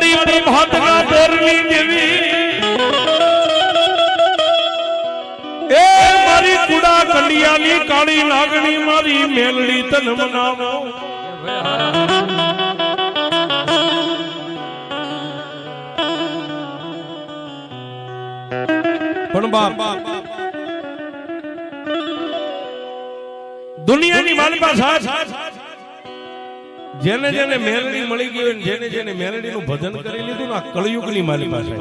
મારી પ્રભાતના બોરની દેવી એ મારી કુડા કંડિયાની કાળી લાગણી મારી મેલડી તન મનાવો પણ બાપ દુનિયાની મારી પાસે જેને જેને મેલડી મળી ગઈ હોય જેને જેને મેલડીનું ભજન કરી લીધું ને કળયુગની મારી પાસે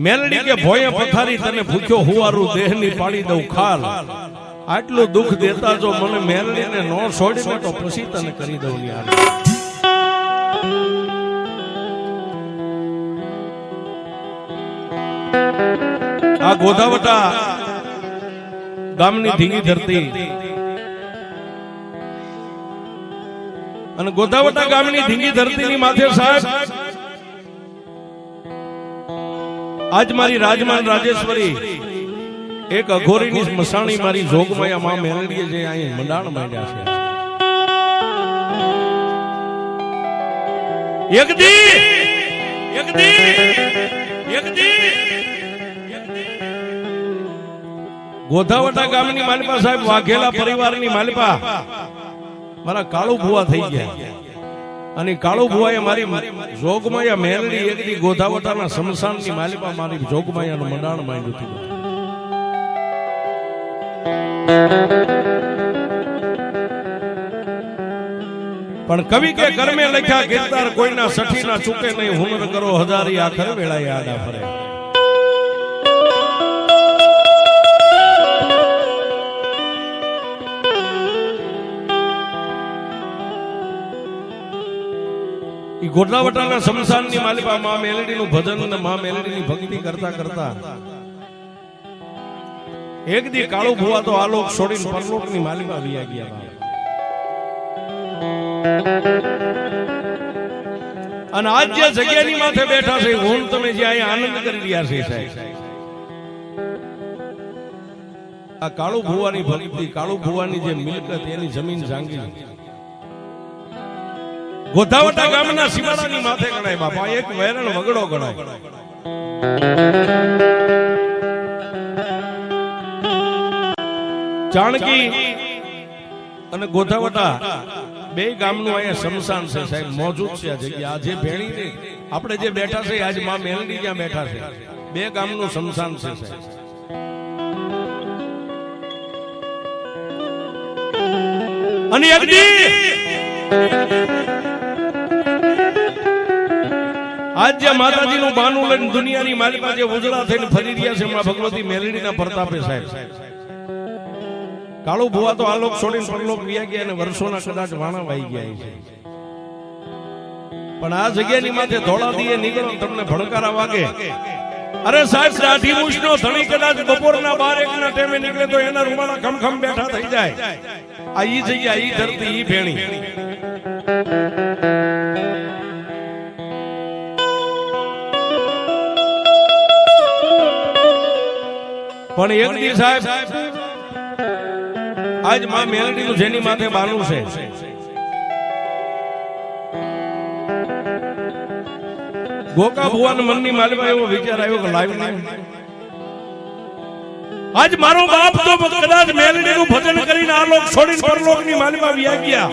મેલડી કે ભોય પથારી તને ભૂખ્યો હુવારું દેહની પાડી દઉં ખાલ આટલું દુઃખ દેતા જો મને મેલડીને નો છોડીને તો પછી તને કરી દઉં યાર આ ગોધાવટા ગામની ધીંગી ધરતી અને ગોધાવટા ગામની ધીંગી ધરતીની માથે સાહેબ આજ મારી રાજમાન રાજેશ્વરી એક અઘોરીની મસાણી મારી જોગમાયા માં મેલડીએ જે અહીં મંડાણ માંડ્યા છે ગોધાવટા ગામની માલિપા સાહેબ વાઘેલા પરિવારની માલિપા મારા કાળુ ભુવા થઈ ગયા અને કાળુ ભુવાએ મારી જોગમાયા મેલડી એકદી ગોધાવટાના શમશાનની માલિપા મારી જોગમાયાનું મંડાણ માંડ્યું હતું પણ કવિ કે કર્મે લખ્યા ગીરદાર કોઈના સઠીના ચૂકે નહીં હુનર કરો હજારી આખર વેળાએ આડા ફરે ગોધાવટાના શમશાનની માલિપા મા મેલડીનું ભજન અને મા મેલડીની ભક્તિ કરતા કરતા એક દી કાળુ ભુવા તો આલોક છોડીને પરલોકની માલિપા વિયા ગયા અને આજ જે જગ્યાની માથે બેઠા છે હું તમે જે અહીંયા આનંદ કરી રહ્યા છે સાહેબ આ કાળુ ભુવાની ભક્તિ કાળુ ભુવાની જે મિલકત એની જમીન જાંગી ગોધાવટા ગામના સીમાડાની માથે ગણાય બાપા એક વેરણ વગડો ગણાય ચાણકી અને ગોધાવટા બે ગામનું અહીંયા શમશાન છે સાહેબ મોજૂદ છે આ જગ્યા આજે ભેણી આપણે જે બેઠા છે આજ માં મેલડી જ્યાં બેઠા છે બે ગામનું શમશાન છે સાહેબ અને આજ જે માતાજીનું બાનું લઈને દુનિયાની માલિકા જે ઉજળા થઈને ફરી રહ્યા છે માં ભગવતી મેલડીના પ્રતાપે સાહેબ કાળુ ભુવા તો આલોક છોડીને પરલોક વિયા ગયા અને વર્ષોના કદાચ વાણા વાઈ ગયા છે પણ આ જગ્યાની માથે ધોળા દીએ નીકળો તમને ભડકારા વાગે અરે સાહેબ દાઢી મૂછનો ધણી કદાચ બપોરના 12-1 ટાઈમે નીકળે તો એના રૂમાલા ખમખમ બેઠા થઈ જાય આ ઈ જગ્યા ઈ ધરતી ઈ ભેણી પણ એક દી સાહેબ આજ માં મેલડીનું જેની માથે બાનું છે ગોકા ભુવાના મનની માલિકા એવો વિચાર આવ્યો કે લાઈવ આજ મારો બાપ તો કદાચ મેલડીનું ભજન કરીને આ લોક છોડીને પરલોકની માલિકા વિયા ગયા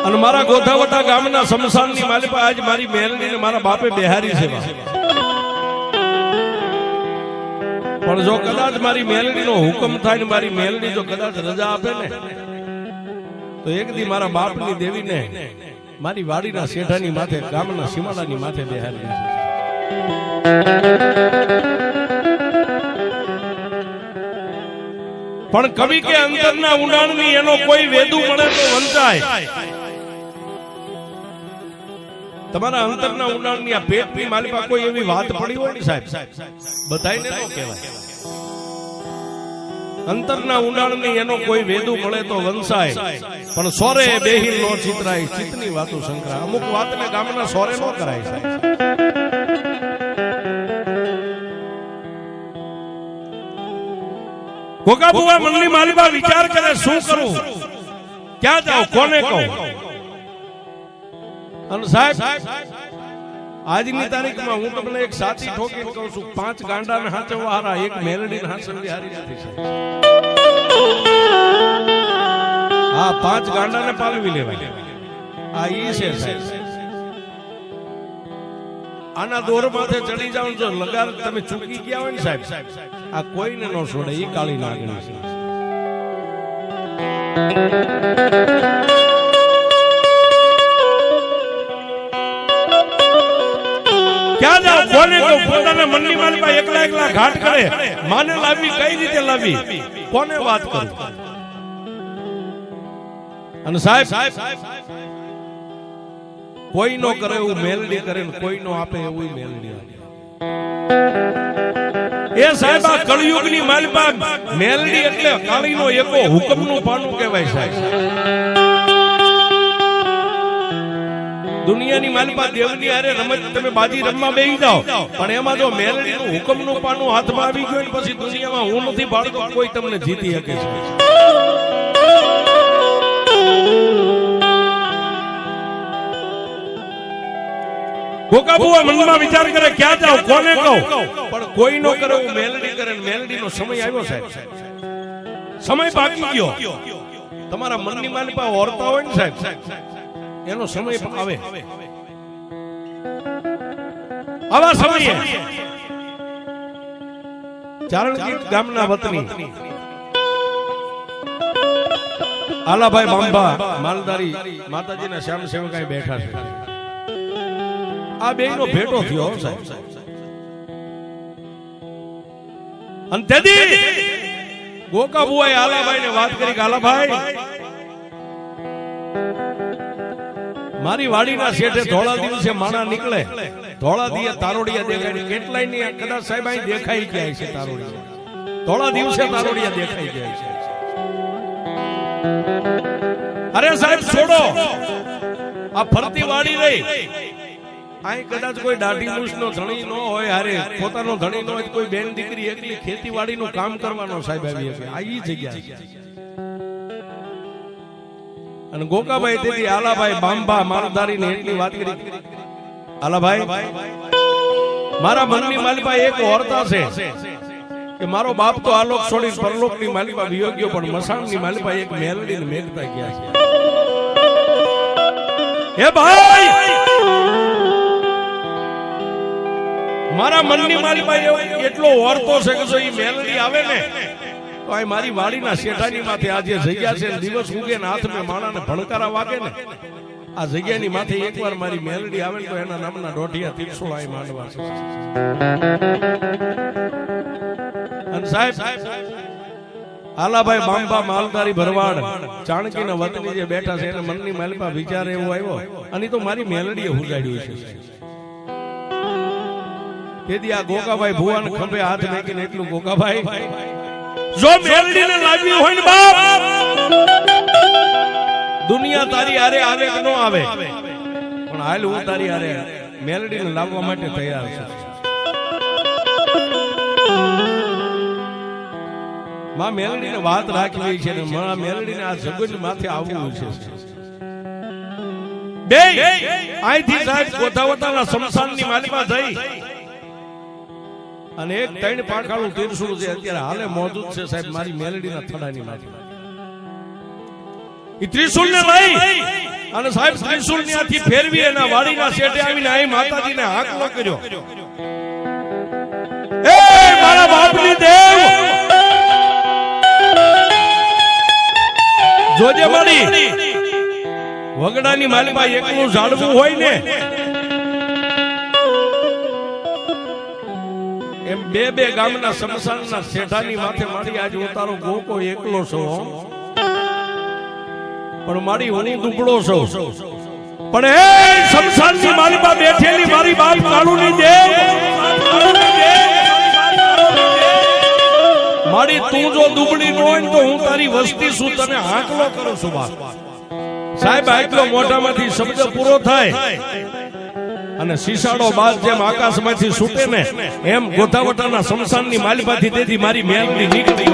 અને મારા ગોધાવટા ગામના શમશાનની માલિકા આજ મારી મેલડીને મારા બાપે બેહારી છે પણ જો કદાચ મારી મેલડીનો હુકમ થાય ને મારી મેલડી જો કદાચ રજા આપે ને તો એક દી મારા બાપની દેવીને મારી વાડીના શેઠાની માથે ગામના સીમાડાની માથે બેહારી છે પણ કવિ કે અંતરના ઊંડાણની એનો કોઈ વેદુ મળે તો વંચાય તમારા અંતરના ઊંડાણની આ પેટની માલિકા કોઈ એવી વાત પડી હોય ને સાહેબ બધાયને ન કહેવાય અંતરના ઊંડાણની એનો કોઈ વેદુ મળે તો વંશાય પણ સોરે બેહી નો ચિતરાય ચિતની વાતો સંકરા અમુક વાતને ગામના સોરે નો કરાય સાહેબ ગોગા બુવા મનની માલિકા વિચાર કરે શું કરું ક્યાં જાવ, કોને કહું? અને સાહેબ આજની તારીખમાં હું તમને એક સાચી ઠોકીને કહું છું, 5 ગાંડાને હાચવવા હારા એક મેલડીને હાચવવી હારી નથી સાહેબ. હા, 5 ગાંડાને પાલવી લેવાય. આ ઈ છે સાહેબ. આના દોર માથે ચડી જાવ, જો લગાર તમે ચૂકી ગયા હોય ને સાહેબ, આ કોઈને ન છોડે. ઈ કાળી નાગણી છે. ક્યાં જાવ, કોને કહું? પોતાના મનની માલિકા એકલા એકલા ઘાટ કરે. માને લાવી કઈ રીતે લાવી, કોને વાત કરું? અને સાહેબ કોઈ નો કરે એવું મેલડી કરે, કોઈ નો આપે એવું મેલડી. એ સાહેબ આ કળિયુગની માલિકા મેલડી એટલે કાળીનો એકો હુકમનું પાનું કહેવાય સાહેબ. દુનિયાની માલિકા દેવની હારે રમત તમે બાજી રમવા બેસી જાઓ, પણ એમાં જો મેલડીનું હુકમનું પાનું હાથમાં આવી ગયું પછી દુનિયામાં હું નથી પાડતો, કોઈ તમને જીતી શકે છે. ગોકાબુઆ મનમાં વિચાર કરે, ક્યાં જાવ, કોને કહું? પણ કોઈ નો કરે એવું મેલડી કરે. મેલડીનો સમય આવ્યો સાહેબ, સમય બાકી ગયો. તમારા મનની માલિકા ઓરતા હોય ને સાહેબ, એનો સમય આવે. આવા સમયે ચારણગીર ગામના વતની આલાભાઈ બાંબા માલધારી માતાજીના શ્યામ સેવકાઈ બેઠા છે. આ બેયનો ભેટો થયો સાહેબ. અને તેથી ગોકાબુઆએ આલાભાઈને વાત કરી કે આલાભાઈ, મારી વાડીના શેઠે ધોળા દિવસે માણા નીકળે, ધોળા દીએ તારોડિયા દેખાય. કેટલાય ની કદાચ સાહેબ અહીં દેખાઈ ગયા છે તારોડિયા. ધોળા દિવસે તારોડિયા દેખાઈ ગયા છે. અરે સાહેબ છોડો, આ ફરતી વાડી રહી. અહીં કદાચ કોઈ દાઢી મૂછનો ધણી ન હોય, હારે પોતાનો ધણી ન હોય, કોઈ બેન દીકરી એકલી ખેતીવાડીનું કામ કરવાનો સાહેબ આવી છે. આ ઈ જગ્યા છે. અને ગોકાભાઈ તેથી આલાભાઈ બાંબા માલધારીને એટલી વાત કરી, આલાભાઈ મારા મનની માલિકા એક ઓરતા છે કે મારો બાપ તો આલોક છોડી પરલોકની માલિકા વિયો ગયો, પણ મસાણની માલિકા એક મેલડીને મેઘતા ગયા છે. હે ભાઈ, મારા મનની માલિકા એટલો ઓરતો છે કે જો ઈ મેલડી આવે ને તો આ મારી વાડીના શેઠાની માથે આજે જગ્યા છે, દિવસ ઉગે ને હાથ મેં માણાને ભણકારા વાગે ને, આ જગ્યાની માથે એકવાર મારી મેલડી આવે ને તો એના નામના દોઢિયા તીરસોળા માંડવા છે. અને સાહેબ આલાભાઈ બાંબા માલધારી ભરવાડ ચાણકીના વતની જે બેઠા છે, એને મનની માલિકા વિચાર એવો આવ્યો, અને તો મારી મેલડીએ હુગાડ્યું છે. તેથી આ ગોકાભાઈ ભુવાને ખંભે હાથ મેકીને એટલું, ગોકાભાઈ જો મેલડીને લાવી હોય ને બાપ, દુનિયા તારી હારે આવે કે ન આવે, પણ હાલ હું તારી હારે મેલડીને લાવવા માટે તૈયાર છું. માં મેલડીને વાત રાખવી છે ને માં મેલડીને આ જગત માથે આવવું છે. બે અહીંથી સાહેબ ગોધાવતાના શમશાનની માલિકા થઈ અને એક 3 પાંખાળું તીરસુલ છે અત્યારે હાલે મોજૂદ છે સાહેબ મારી મેલડીના થડાની માથે. ઈ ત્રિશુલ ને લઈ અને સાહેબ ત્રિશુલ ન્યાથી ફેરવી એના વાડીના શેઠે આવીને અહીં માતાજીને હાકલો કર્યો, એ મારા બાપની દેવ જોજે મારી વગડાની માલિકા એકલું ઝાડવું હોય ને એમ બે ગામના શમશાનના શેઠાની માથે મારી આજે ઉતારો ગોકો એકલો છો, પણ મારી હું દુબળો છું, પણ હે શમશાનની માલિકા બેઠેલી મારી બાપ કાળુની દેવ મારી, તું જો દુબળી ન હોય તો હું તારી વસ્તી છું, તને હાકલો કરું છું બાપ. સાહેબ આટલો મોઢામાંથી શબ્દ પૂરો થાય અને શીશાડો બાદ જેમ આકાશમાંથી છૂટે ને એમ ગોધાવટાના શમશાનની માલિકાથી તેથી મારી મેલડી નીકળી.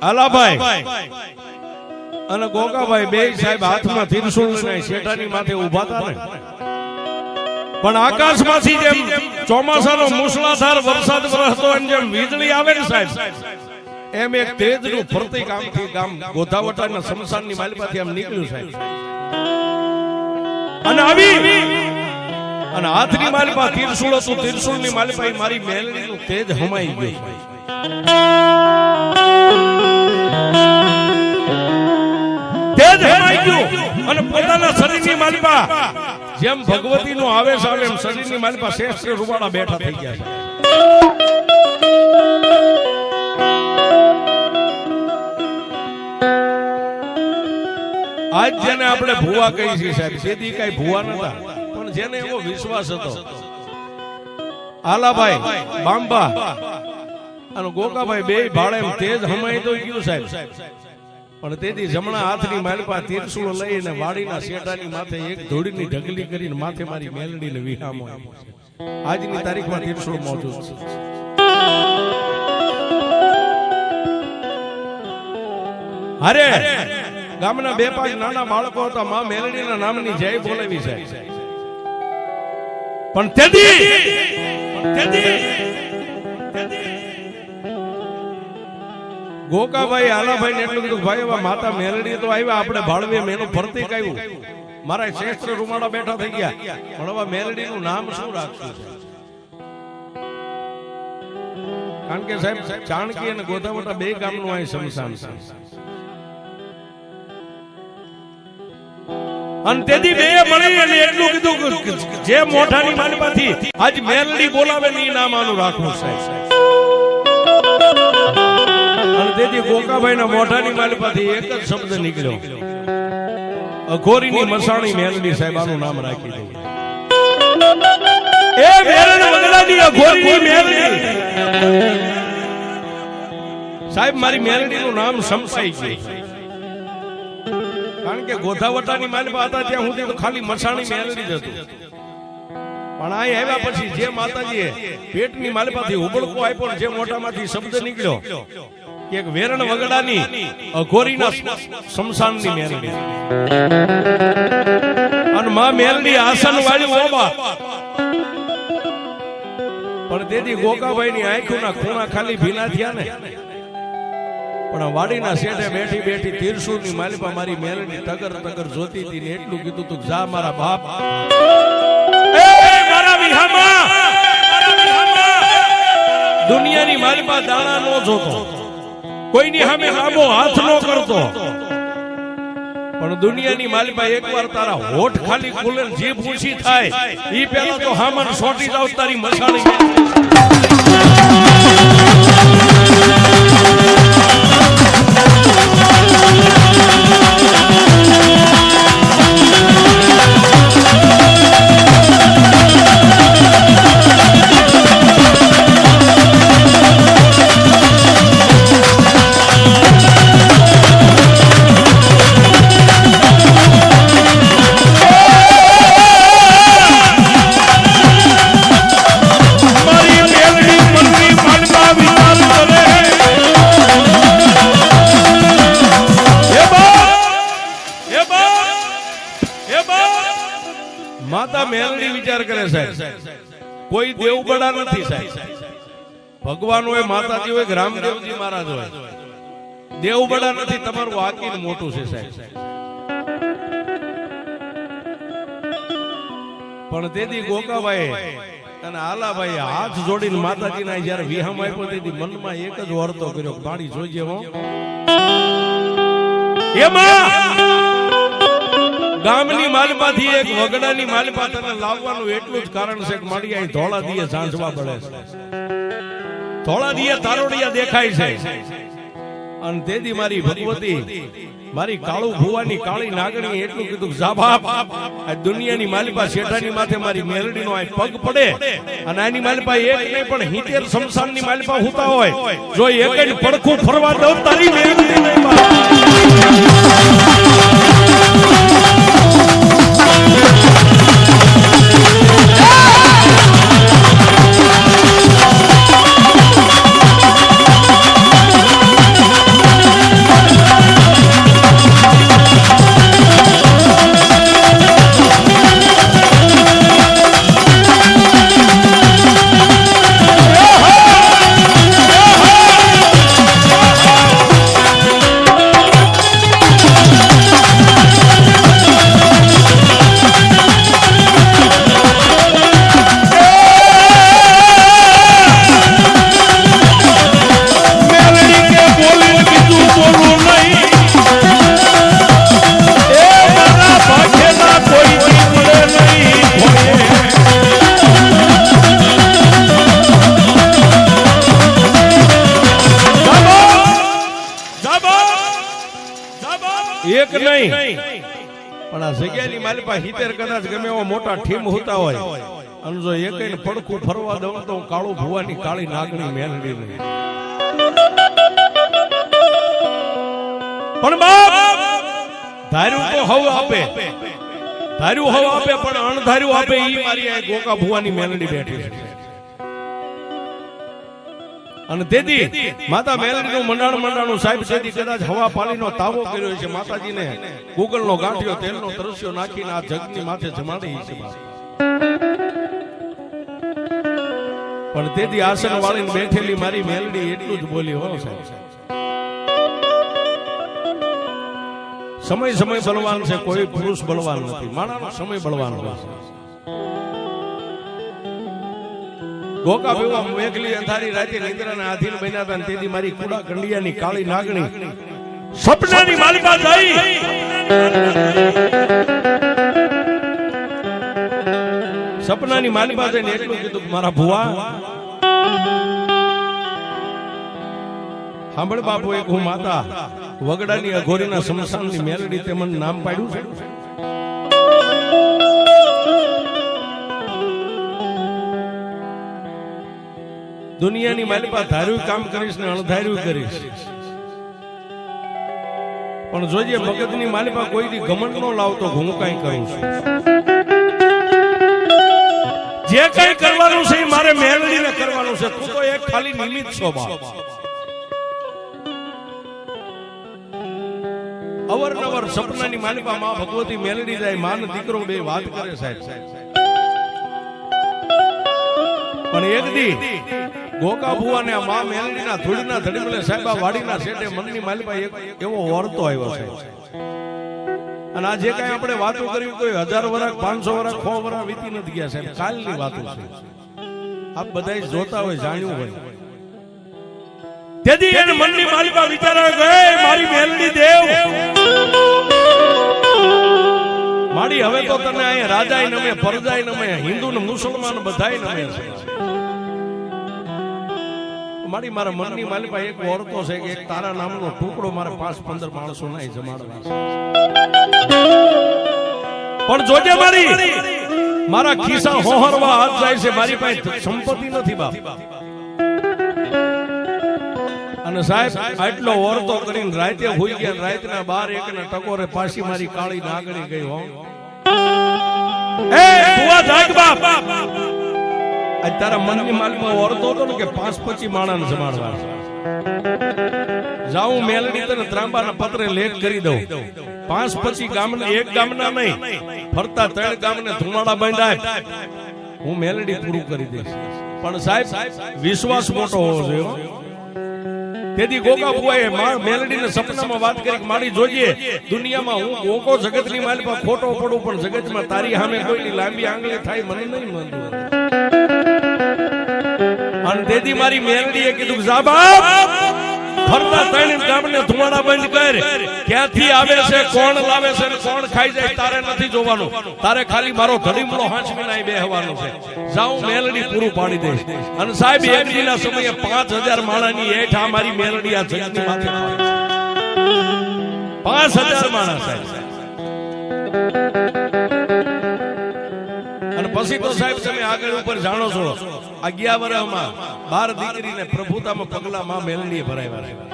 આલાભાઈ અને ગોગાભાઈ બે સાહેબ હાથમાં ત્રિશુળ લઈને શેઠાની માથે ઉભા હતા ને, પણ આકાશમાંથી જેમ ચોમાસાનો મુસળાધાર વરસાદ વરસતો અને જેમ વીજળી આવે ને સાહેબ, એમ એક તેજનું પ્રતીક આમથી ગામ ગોધાવટાના સ્મશાનની માલિપાથી આમ નીકળ્યું સાહેબ, અને આવી અને હાથની માલિપા ત્રિશુળ હતું, ત્રિશુળની માલિપા મારી મેલડીનું તેજ હમાઈ ગયું, તેજ હમાઈ ગયું અને પોતાના શરીરની માલિપા જેમ ભગવતીનો આવેશ આવે એમ શરીરની માલિપા શ્રેષ્ઠ રૂવાડા બેઠા થઈ ગયા છે. આજ જેને આપણે ભુવા કહી છીએ સાહેબ, તેથી કઈ ભુવા નતા, પણ જેને એવો વિશ્વાસ હતો, આલાભાઈ બાંબા અને ગોકાભાઈ બે ભાડે તેજ હમાઈ તો ગયું સાહેબ, પણ તેથી જમણા હાથની માલિપા ત્રિશુળ લઈને વાડીના શેઠાની માથે એક ધોળીની ઢગલી કરીને માથે મારી મેલડીને વિહામો આપ્યો છે. આજની તારીખમાં ત્રિશુળ મોજૂદ છે. અરે ગામના બે પાંચ નાના બાળકો હતા, માં મેલડીના નામની જય બોલાવી છે, પણ ગોકાભાઈ આલાભાઈ ને એટલું કીધું, ભાઈ એવા માતા મેલડી તો આવ્યા, આપણે ભાળવીએ એનું પ્રતીક આવ્યું, મારા શ્રેષ્ઠ રૂમાડા બેઠા થઈ ગયા, પણ હવે મેલડીનું નામ શું રાખશું? કારણ કે સાહેબ ચાણકી અને ગોધાવટા બે ગામનું અહીં શમશાન છે, અને તેથી બે મળી અને એટલું કીધું જે મોઢાની માલિપાથી આજ મેલડી બોલાવે ને નામ આનું રાખવું સાહેબ. અને તેથી ગોકાભાઈના મોઢાની માલિપાથી એક જ શબ્દ નીકળ્યો, અઘોરીની મસાણી મેલડી સાહેબ આનું નામ રાખી દઉં. એ મેલડ વગડાની અઘોરીની મેલડી સાહેબ, મારી મેલડીનું નામ સમસાઈ ગયું, કારણ કે ગોધાવટાની માલિપા હતા ત્યાં સુધી તો ખાલી મસાણી મેલડી જ હતું, પણ આ આવ્યા પછી જે માતાજીએ પેટની માલિપાથી ઉબળકો આપ્યો, જે મોઢામાંથી શબ્દ નીકળ્યો કે વેરણ વગડાની અઘોરીના સ્મશાનની મેલડી, અને માં મેલડી આસન વાળી ઓબા, પણ તેથી ગોકાભાઈની આંખોના ખૂણા ખાલી ભીના થયા ને, પણ વાડીના શેઠે બેઠી બેઠી ત્રિશુળની માલિપા મારી મેલડી તગર તગર જોતી હતી ને એટલું કીધું તું, જા મારા બાપ, દુનિયાની માલિપા દાણા નો જોતો, કોઈની સામે લાંબો હાથ નો કરતો, પણ દુનિયાની માલિપા એકવાર તારા હોઠ ખાલી ખુલે જીભ ઊંચી થાય ઈ પેલા તો હામન સોટી જાવ તારી મસાણી. માતા મેલડી વિચાર કરે સાહેબ, કોઈ દેવબડા નથી સાહેબ, ભગવાન હોય, માતાજી હોય, રામદેવજી મહારાજ હોય, દેવબડા નથી, તમારું વાકીન મોટું છે સાહેબ. પણ તેથી ગોકાભાઈ અને આલાભાઈ હાથ જોડીને માતાજીના જયારે વિહામ આપ્યો તેથી મનમાં એક જ વર્તો કર્યો, પાણી જોઈજે હો. ગામની માલપાથી એક વગડાની માલપા તને લાવવાનું એટલું જ કારણ છે કે મારી અહીં ધોળા દીએ ઝાંઝવા પડે છે, ધોળા દીએ તારોડિયા દેખાય છે, અને તેથી મારી ભગવતી મારી કાળુ ભુવાની કાળી નાગણી એટલું કીધું, જા બાપ, આ દુનિયાની માલિપા શેઠાની માથે મારી મેલડીનો આ પગ પડે, અને આની માલિપા એક નહીં પણ 70 શમશાનની માલિપા હુતા હોય, જો એક જ પડખું ફરવા દઉં તારી મેલડી નહીં. પણ આ જગ્યાની માલિપા 70 કદાચ ગમે એવો મોટા ઠીમ હોતા હોય અને જો એકઈને પડખું ફરવા દઉં તો કાળુ ભુવાની કાળી નાગણી મેલડી નહીં. પણ બાપ ધાર્યું તો હવ આપે, ધાર્યું હવ આપે, પણ અણધાર્યું આપે ઈ મારી આ ગોકા ભુવાની મેલડી બેઠી છે. અને તેથી માતા મેલડીનું મંડાણું સાહેબ તેથી કદાચ હવા પાણીનો તાવો કર્યો છે. માતાજીને ગૂગલનો ગાંઠિયો તેલનો તરસ્યો નાખીને આ જગની માથે જમાડી છે. પણ તેથી આસન વાળીને બેઠેલી મારી મેલડી એટલું જ બોલી હો સાહેબ. સમય બળવાન છે, કોઈ પુરુષ બળવાન નથી. માણસનો સમય બળવાન હોય છે. ગોકા બેવા મેઘલી અંધારી રાતે નિંદ્રાના આધીન બન્યા હતા. તેથી મારી કુડા કંડિયાની કાળી નાગણી સપનાની માલિકા જઈ સપનાની માલિકા જઈને એટલું કીધું કે મારા ભુવા સાંભળ બાપુ, એક હું માતા વગડાની અઘોરીના શમશાનની મેલડી તે મને નામ પાડ્યું છે. દુનિયાની માલિકા ધાર્યું કામ કરીશ ને અણધાર્યું કરીશ, પણ જોઈએ મગજની માલિકા કોઈ દી ઘમંડ નો લાવતો હું કઈ કરું છું. જે કઈ કરવાનું છે મારે મેલડીને કરવાનું છે. તું તો એક ખાલી નિમિત્ત છો બાપ. અવરનવર સપનાની માલિકા માં ભગવતી મેલડી જાય, માન દીકરો બે વાત કરે સાહેબ. પણ એક દી ગોકા ભુવાને આ માં મેલડીના ધૂળના ધડીમલે સાહેબ વાડીના શેઠે મનની માલિકા એક એવો વર્તો આવ્યો છે. અને આ જે કઈ આપણે વાતો કરી કોઈ 1000 વર્ષ 500 વર્ષ 100 વર્ષ વીતી નથી ગયા સાહેબ, કાલની વાતો છે. આપ બધા જોતા હોય, જાણ્યું હોય. તેથી એને મનની માલિકા વિચારા ગયે મારી મેલડી દેવ માડી, હવે તો તને અહીંયા રાજાય નમે, પરજાય નમે, હિન્દુ ને મુસલમાન બધાય નમે છે. મારી મારા મનની માલિકા એક ઓરતો છે કે એક તારા નામનો ટુકડો મારે 5-15 માણસો ના જમાડવા છે. પણ જોજે મારી મારા ખિસ્સા હોહરવા હાથ જાય છે, મારી પાસે સંપત્તિ નથી બાપ. અને સાહેબ આટલો ઓરતો કરીને રાતે હોઈ ગયા, રાતના 12-1 ના ટકોરે પાછી મારી કાળી નાગણી ગઈ. હો એ બુઆ જાગ બાપ, આ તારા મનની માલિકા ઓરતો હતો ને કે 5-25 માણસને જમાડવા જાઉં મેલડી તને ત્રાંબાના પત્રે લેખ કરી દઉં. 5-25 ગામના, એક ગામના નહીં, ફરતા 3 ગામને ધુમાડા બાંધાય હું મેલડી પૂરું કરી દઈશ. પણ સાહેબ વિશ્વાસ મોટો હોવો જોઈએ. તેથી ગોકા ભુવાએ મેલડીને સપનામાં વાત કરી, મારી જોઈએ દુનિયામાં હું ગોકો જગતની માલિકા ખોટો પડું, પણ જગતમાં તારી સામે કોઈની લાંબી આંગળી થાય મને નહીં મંજૂર. અને તેથી મારી મેલડીએ કીધું જા બાપ, ફરતા 3 ગામને ધુમાડા બંધ કર. ક્યાંથી આવે છે, કોણ લાવે છે, કોણ ખાઈ જાય તારે નથી જોવાનું. તારે ખાલી મારો ધડીમલો હાંચવીને અહીં બેહવાનું છે. જાઉં મેલડી પૂરું પાડી દઈશ. અને સાહેબ એક દિના સમયે 5000 માણાની હેઠ આ મારી મેલડી આ જગતની માથે 5000 માણા સાહેબ. અને પછી તો સાહેબ તમે આગળ ઉપર જાણો છો, 11 વર્ષમાં 12 દીકરીને પ્રભુતામાં પગલા માં મેલડીએ ભરાવ્યા.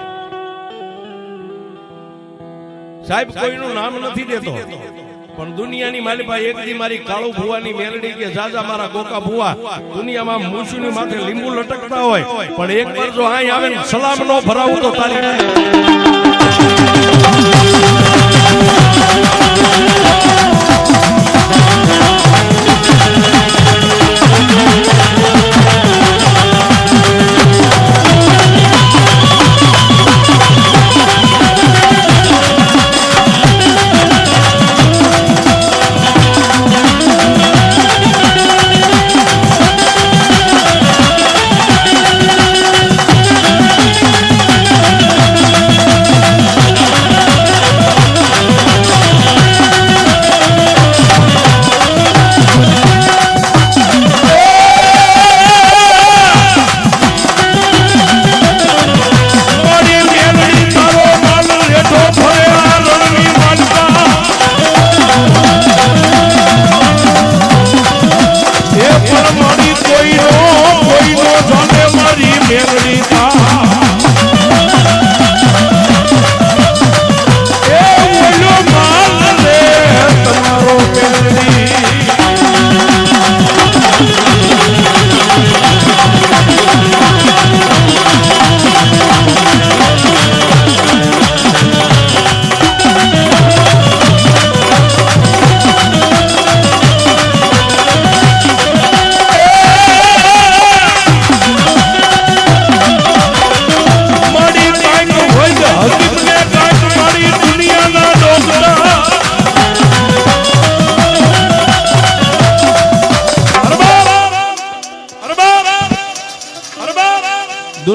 સાહેબ કોઈનું નામ નથી દેતો, પણ દુનિયાની માલિકા એક દી મારી કાળુ ભુવાની મેલડી કે જાજા મારા ગોકા ભુવા દુનિયામાં મૂછુની માથે લીંબુ લટકતા હોય, પણ એક વાર જો અહીં આવે ને સલામ નો ભરાવું તો તારી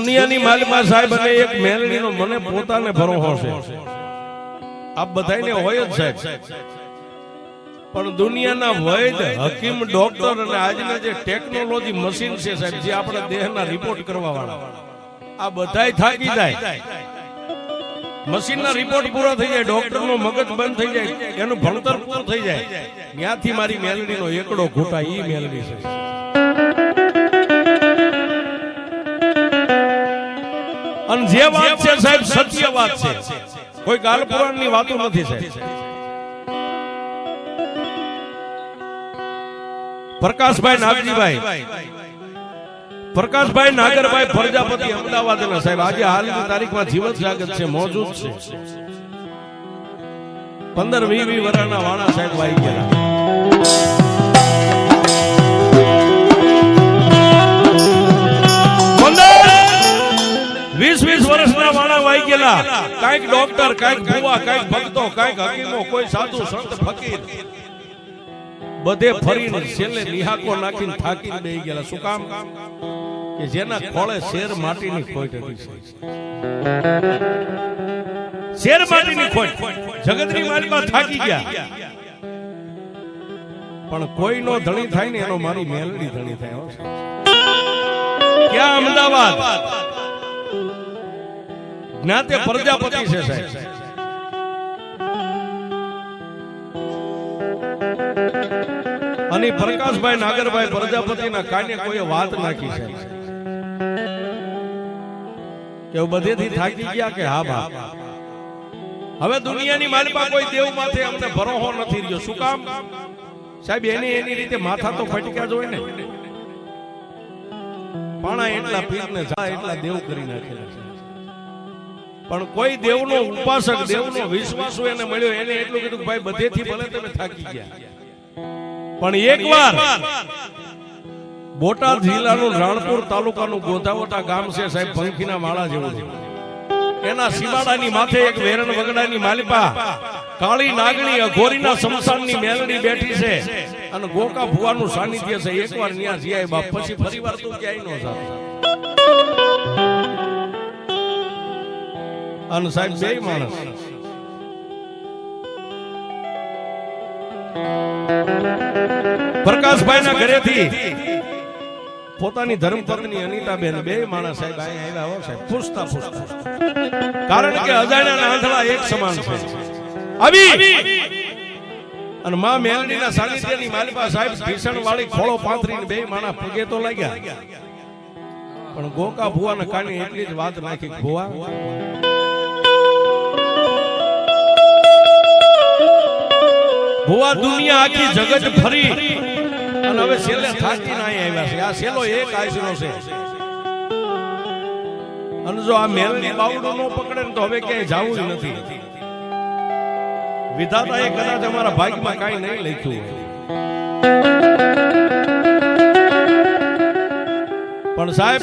દુનિયાની માલિકા સાહેબ અને એક મેલડીનો મને પોતાને ભરોસો છે. આપ બધાને હોય જ સાહેબ, પણ દુનિયાના વૈદ, હકીમ, ડોક્ટર અને આજના જે ટેકનોલોજી મશીન છે સાહેબ, જે આપણા દેહના રિપોર્ટ કરવા વાળા, આ બધાય થાકી જાય. મશીનના રિપોર્ટ પૂરા થઈ જાય, ડોક્ટરનો મગજ બંધ થઈ જાય, એનું ભણતર પૂરું થઈ જાય, ત્યાંથી મારી મેલડીનો એકડો ઘૂંટા ઈ મેલડી છે. અને જે વાત છે સાહેબ સત્ય વાત છે, કોઈ ગાલ પુરાણની વાતો નથી સાહેબ. પ્રકાશભાઈ નાગજીભાઈ, પ્રકાશભાઈ નાગરભાઈ પ્રજાપતિ અમદાવાદના સાહેબ આજે હાલની તારીખમાં જીવત જાગત છે, મોજૂદ છે. 15-20 વર્ષના વાણા સાહેબ વાઈ ગયા. 20 વર્ષના વાણા વાઈ ગયેલા. કાંઈક ડોક્ટર, કાંઈક ભુવા, કાંઈક ભક્તો, કાંઈક હકીમો, કોઈ સાધુ સંત ફકીર, બધે ફરીને છેલ્લે નિહાકો નાખીને થાકીને બેહી ગયેલા. શું કામ? કે જેના ખોળે શેર માટીની ખોટ હતી. શેર માટીની ખોટ, જગતની માલિકા થાકી ગયા. પણ કોઈનો ધણી થાય ને એનો મારી મેલડી ધણી થાય. ક્યાં? અમદાવાદ. જ્ઞાતે પ્રજાપતિ છે સાહેબ. અને પ્રકાશભાઈ નાગરભાઈ પ્રજાપતિના કાને કોઈ વાત નાખી છે કે બધેથી થાકી ગયા કે હા બા, હવે દુનિયાની માલિકા કોઈ દેવ માથે અમને ભરોસો નથી રહ્યો. શું કામ સાહેબ? એની રીતે માથા તો ફટક્યા જ હોય ને. પાણા એટલા પીરને જા એટલા દેવ કરી નાખેલા છે. પણ કોઈ દેવનો ઉપાસક, દેવનો વિશ્વાસુ એને મળ્યો, એને એટલું કીધું ભાઈ બધેથી ભલે તમે થાકી ગયા, પણ એકવાર બોટાદ જિલ્લાનું રાણપુર તાલુકાનું ગોધાવટા ગામ છે સાહેબ, પંખીના માળા જેવું છે. એના સીમાડાની માથે એક વેરણ વગડાની માલિકા કાળી નાગણી અઘોરીના સમસાનની મેલડી બેઠી છે અને ગોકા ભુવાનું સાનિધ્ય છે. એકવાર ન્યા જીઆઈ બાપ, પછી ફરીવાર તું ક્યાંય નો જાવ. અને સાહેબ બે માણસ પ્રકાશભાઈના ઘરેથી પોતાની ધર્મપત્ની અનિતાબેન બે માણસ સાહેબ અહીંયા આવ્યા સાહેબ, પૂછતા કારણ કે અજાણ્યા આંધળા એક સમાન છે. આવી અને માં મેલડીના સાનિધ્યની માલિકા સાહેબ ભીષણ વાળી ખોળો પાથરીને બે માણસ પગે તો લાગ્યા, પણ ગોકા ભુવાના કાને એટલી જ વાત નાખી, ભુવા ભુવા દુનિયા આખી જગત ફરી અને હવે છેલ્લે થાકીને અહીંયા આવ્યા છે. આ છેલ્લો એક આશરો છે. અને જો આ મેલની બાવડું ન પકડે ને તો હવે ક્યાંય જવું જ નથી. વિધાતાએ કદાચ અમારા ભાગ્યમાં કાંઈ નહીં લખ્યું હોય, પણ સાહેબ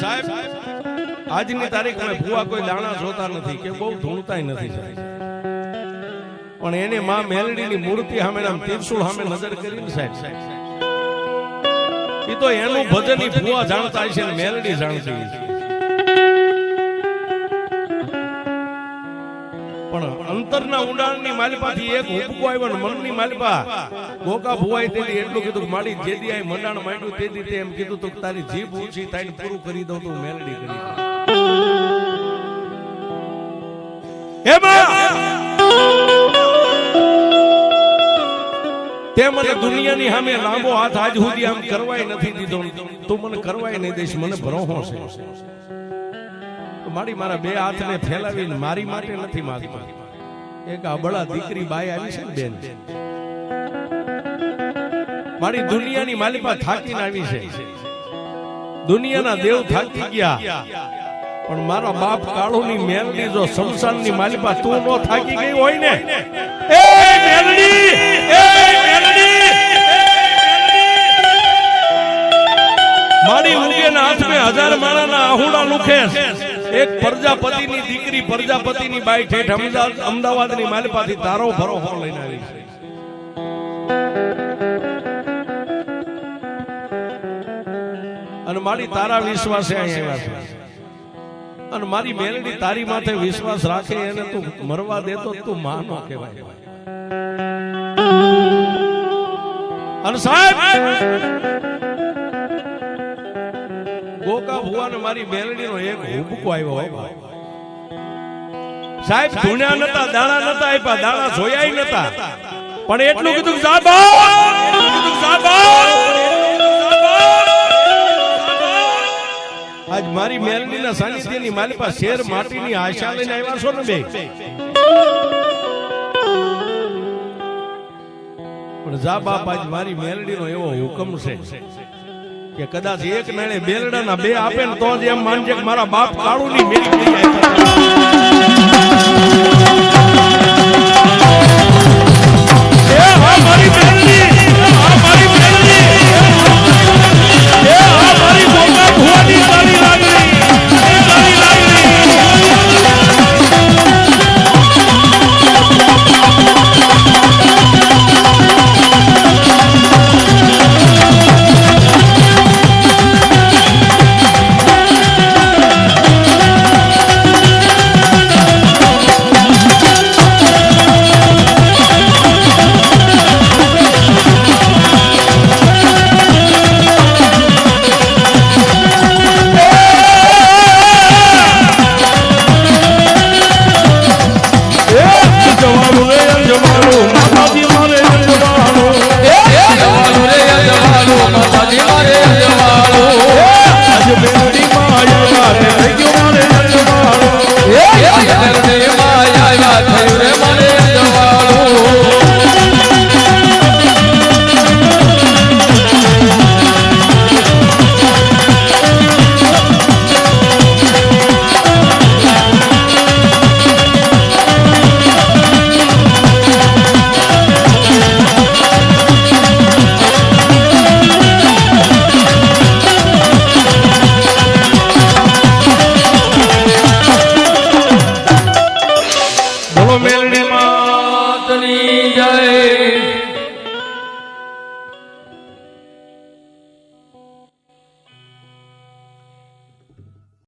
આજની તારીખમાં ભુવા કોઈ દાણા જોતા નથી કે બહુ ધૂણતા નથી સાહેબ. પણ એને માં મેલડીની મૂર્તિ સામે ત્રિશુળ સામે નજર કરીને સાહેબ, એ તો એનું ભજન ઈ ભુવા જાણતા છે ને મેલડી જાણતી છે. પણ અંતરના ઊંડાણની માલિપાથી એક હુબકો આવ્યો ને મનની માલિપા ગોકા ભુવાએ તેથી એટલું કીધું કે મારી જેદી આ મંડાણ માંડ્યું તેથી તે એમ કીધું તો તારી જીભ ઊંચી થાય પૂરું કરી દઉં તો મેલડી કરી તે મને દુનિયાની સામે લાંબો હાથ આજ સુધી આમ કરવાય નથી દીધો, તું મને કરવાય નહીં દઈશ, મને ભરોસો છે. મારી મારા બે હાથને ફેલાવીને મારી માટે નથી માંગતો. એક અબળા દીકરી બાઈ આવી છે ને બેન, મારી દુનિયાની માલિકા થાકીને આવી છે. દુનિયાના દેવ થાકી ગયા, પણ મારા બાપ કાળુની મેલડી જો શમશાનની માલિકા તું નો થાકી ગઈ હોય ને, એ મેલડી, એ મેલડી, મારી ઉંગેના હાથમાં 1000 માણાના આહુડા લુખે. એક પ્રજાપતિની દીકરી, પ્રજાપતિની બાઈ ઠેઠ અમદાવાદની માલિપાથી તારો ભરોસો લઈને આવી છે. અને મારી તારા વિશ્વાસે અહીંયા આવ્યા છે. અને મારી મેલડી તારી માથે વિશ્વાસ રાખે એને તું મરવા દેતો તું માં નો કહેવાય. અને સાહેબ ગોકા ભુવાને મારી મેલડીનો એક હુબકો આવ્યો. સાહેબ ધૂણ્યા નતા, દાણા નતા આપ્યા, દાણા જોયા નતા, પણ એટલું કીધું આજ મારી મેલડીના સાનિધ્યની માલિપા શેર માટીની આશા લઈને આવ્યા છો ને બે. પણ જા બાપ આજ મારી મેલડીનો એવો હુકમ છે કે કદાચ એક નાણે બેલડાના બે આપે ને તો જ એમ માનજે કે મારા બાપ કાળુની મેરી થઈ જાય. મારી